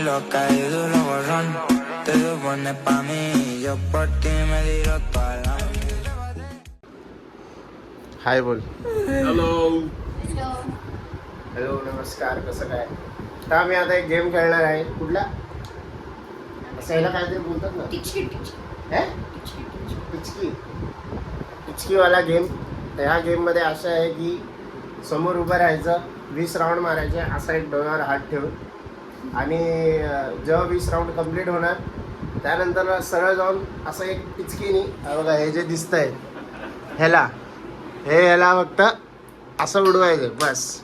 lo caí duro borrón. Te supones pa' mí, yo por ti me tiro toda la हाय बोल. Hello. Hello नमस्कार. कसं काय? तर आम्ही आता एक गेम खेळणार आहे. कुठला? असं याला काहीतरी बोलतात ना, पिचकीवाला गेम. तर ह्या गेममध्ये असं आहे की समोर उभं राहायचं, 20 राऊंड मारायचे, असा एक डोळ्यावर हात ठेवून. आणि जेव्हा 20 राऊंड कंप्लीट होणार त्यानंतर सरळ जाऊन असं एक पिचकीनी, बघा हे जे दिसत आहे ह्याला फक्त असं उडवायचं बस.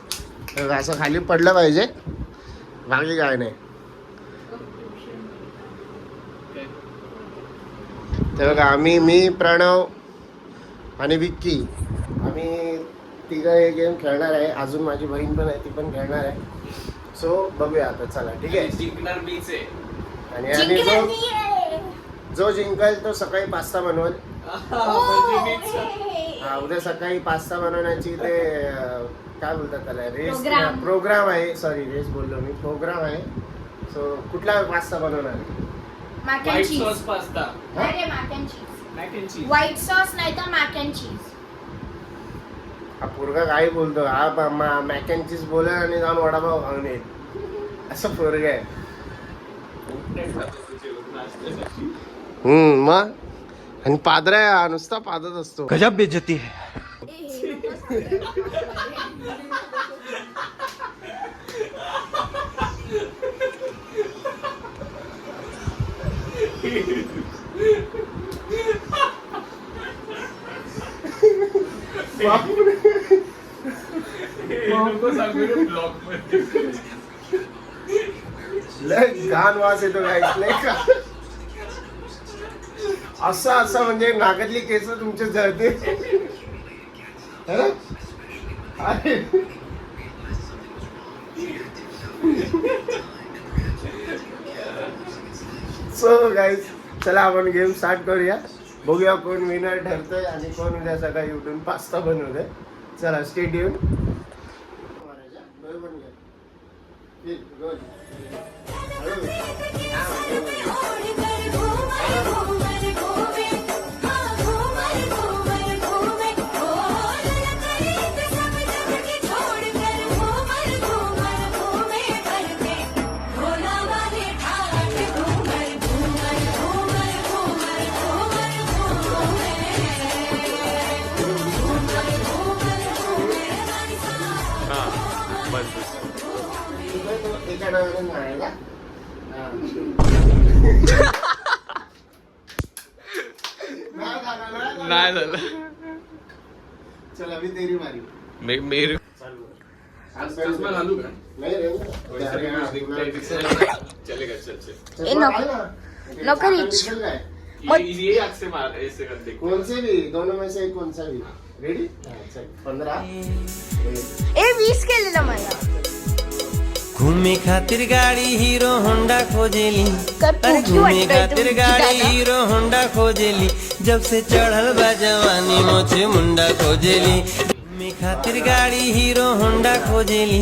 असं खाली पडलं पाहिजे, बाकी काय नाही. तर बघा मी प्रणव आणि विक्की आम्ही तिघं हे गेम खेळणार आहे. अजून माझी बहीण पण आहे, ती पण खेळणार आहे. सो बघूया आता, चला ठीक आहे. जिंकणार मीच आहे. आणि जो जिंकेल तो सकाळी पास्ता बनवल. उद्या सकाळी पास्ता बनवण्याची ते काय बोलतात त्याला, रेस प्रोग्राम आहे. सॉरी रेस बोललो मी, प्रोग्राम आहे. सो कुठला पास्ता बनवणार? White sauce pasta. White sauce नाही तर मॅक अँड चीज. हा पोरगा काय बोलतो, हा मॅक अँड चीज बोलेल आणि जाऊन वडापाव खाऊन येईल, असं पोरगा आहे. मग आणि पादरा आहे, नुसता पादत असतो. गजब बेइज्जती है. घाण वास येतो काय का, असं म्हणजे नाकातली केस तुमचे जळते. सो गाईज चला आपण गेम स्टार्ट करूया. बघूया कोण विनर ठरतोय आणि कोण उद्या सकाळी उठून पास्ता बनवतोय. चला स्टे ट्यून. नाही झालं. चल अभी तेरी बारी. मेरे चष्मा घालू का? नाही रे. चलेगा. चल नको रिच. ये आग से मार, ऐसे कर दे. कौन से भी, दोनों में से कौन सा भी. रेडी? चल 15. 20 केलेलं मला. घूमे खातिर गाड़ी हीरो होंडा खोजेली, अरे घूमे खातिर गाड़ी हीरो होंडा खोजेली, जब से चढ़ल बा जवानी मोछे मुंडा खोजेली. घूमे खातिर गाड़ी हीरो होंडा खोजेली,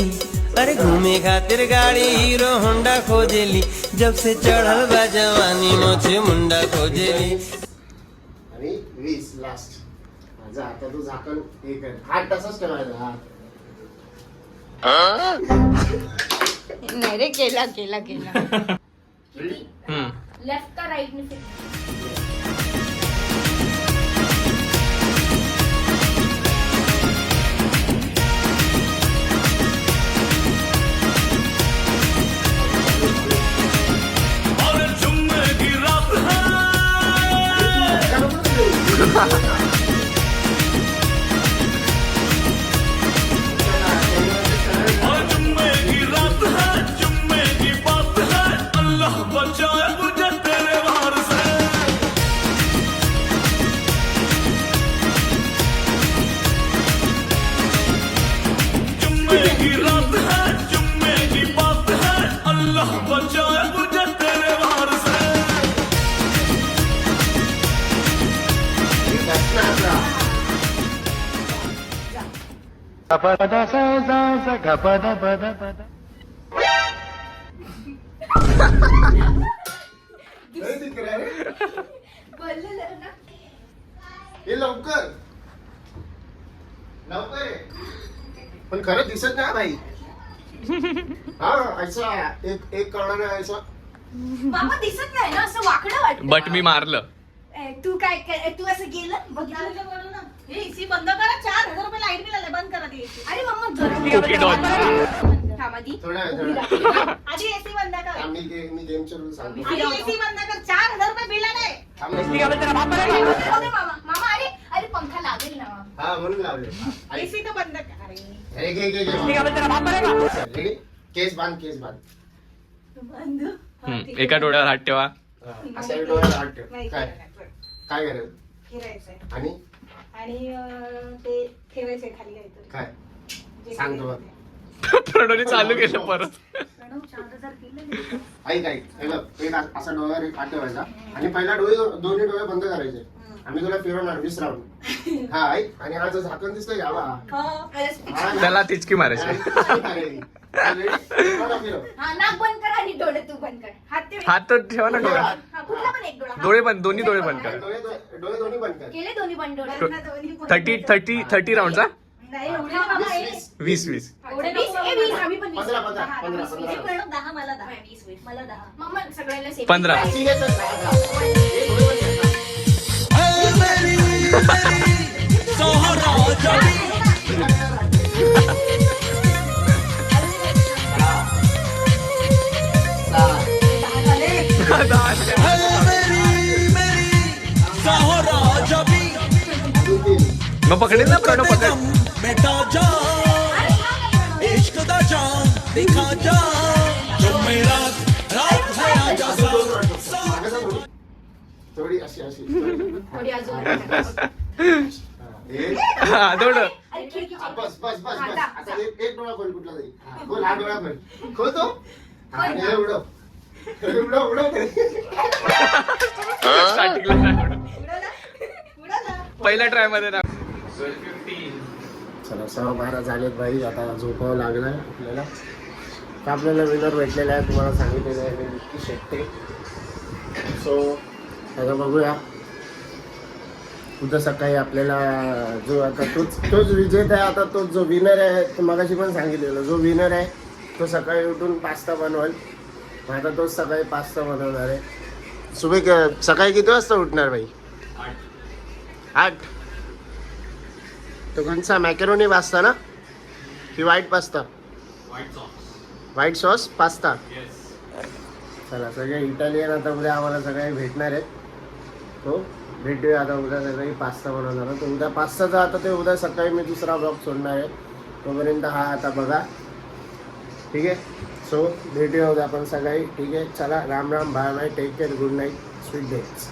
अरे घूमे खातिर गाड़ी हीरो होंडा खोजेली, जब से चढ़ल बा जवानी मोछे मुंडा खोजेली. आणि 20 लास्ट. जा आता तू झाकण हे कर. हात तसाच ठेवायचा. हात नाही रे, केला. रेडी? लेफ्ट का राईट ने फिर. बोललेलं ना. हे लवकर लवकर ये. पण खरं दिसत नाही भाई. हा ऐसा एक कळणार आहे ऐसा. मामा दिसत नाही ना, असं वाकडं वाटतं. बट मी मारलं. तू काय तू असं गेलं बघितलं. हे एसी बंद करा. 4,000 रुपये लाईट बिल आले. बंद करा ते एसी. अरे मम्मा जरा Cookie doll. थांब आधी. थोडा आधी एसी बंद कर. मी गेमच्या रूल सांगतो. आधी एसी बंद कर. 4,000 रुपये बिल आलंय. जाऊ दे मामा. मामा अरे पंखा लागेल ना. हा म्हणून लावले. एसी तर बंद कर. अरे घे रेडी. केस बांध बंद. एका डोळ्यावर हात ठेवा. असा एक डोळ्याला हात ठेव. नाही काय फिरायचंय. काय करायचं फिरायचंय. आणि ते ठेवायचंय खाली काहीतरी. काय जे सांगतो बघ. प्रणवने चालू केलं परत. प्रणव 4,000 दिले. ऐक हे बघ एक असा डोळ्यावर एक हात ठेवायचा आणि पहिला दोन्ही डोळे बंद करायचे. आम्ही तुला फिरवणार 20 राऊंड. हा ऐक आणि हा जो झाकण दिसतोय का हा त्याला तिचकी मारायची. फिरव. हा नाक बंद कर आणि डोळे तू बंद कर. हात ठेव. हात तर ठेवा ना डोळ्यात. हा, कुठला पण एक डोळा. हा. डोळे बंद, दोन्ही डोळे बंद कर. डोळे दोन्ही बंद कर. केले दोन्ही बंद डोळे. तो- त्यांना दोन्ही पण 30 राऊंडचा. नाही एवढे बाबा हे. 20. एवढे 20 आम्ही पण 20. 15 10, 15 20, 15 प्रणव 10 मला 10. 20. मला 10. मम्मा सगळ्यांना सेम. 15. ठीक आहे, चल, जा. मग पकडेल ना प्रणव पकड. बेटा जा इश्क दा जान दिखा जा जो मेरा रात है आजा मागं जा थोडी. थोडी अशी थोडी अजून. हे. हा थोडं. अरे खिडकी हा, बस आता एक डोळा खोल कुठला तरी खोल. हा डोळा खोल तो आणि हे उडव स्टार्टिंगला नाही आवडत. पहिल्या ट्राय मध्ये ना. चला 12:15 झालेत भाई. आता झोपावं लागलं आपल्याला. तर आपल्याला विनर भेटलेला आहे. तुम्हाला सांगितलेलं आहे मी विक्की शेट्टे. सो आता बघूया उद्या सकाळी आपल्याला जो आता तोच विजेता आहे. आता तो जो विनर आहे तो मगाशी पण सांगितलेलं. जो विनर आहे तो सकाळी उठून पास्ता बनवाल. आता तोच सकाळी पास्ता बनवणार आहे. सकाळी किती वाजता उठणार भाई? 8. तो कोणचा मॅकेरोनी पास्ता ना की white pasta? White sauce pasta. चला सगळे इटालियन आता उद्या आम्हाला सगळे भेटणार आहेत. तो भेटूया आता उद्या सगळी पास्ता बनवणार आहे. तर उद्या पास्ताचा आता ते उद्या सकाळी मी दुसरा ब्लॉग सोडणार आहे. तोपर्यंत हा आता बघा. ठीक आहे. सो भेटूया उद्या आपण सकाळी. ठीक आहे. चला Ram Ram bye bye. Take care. Good night. Sweet days.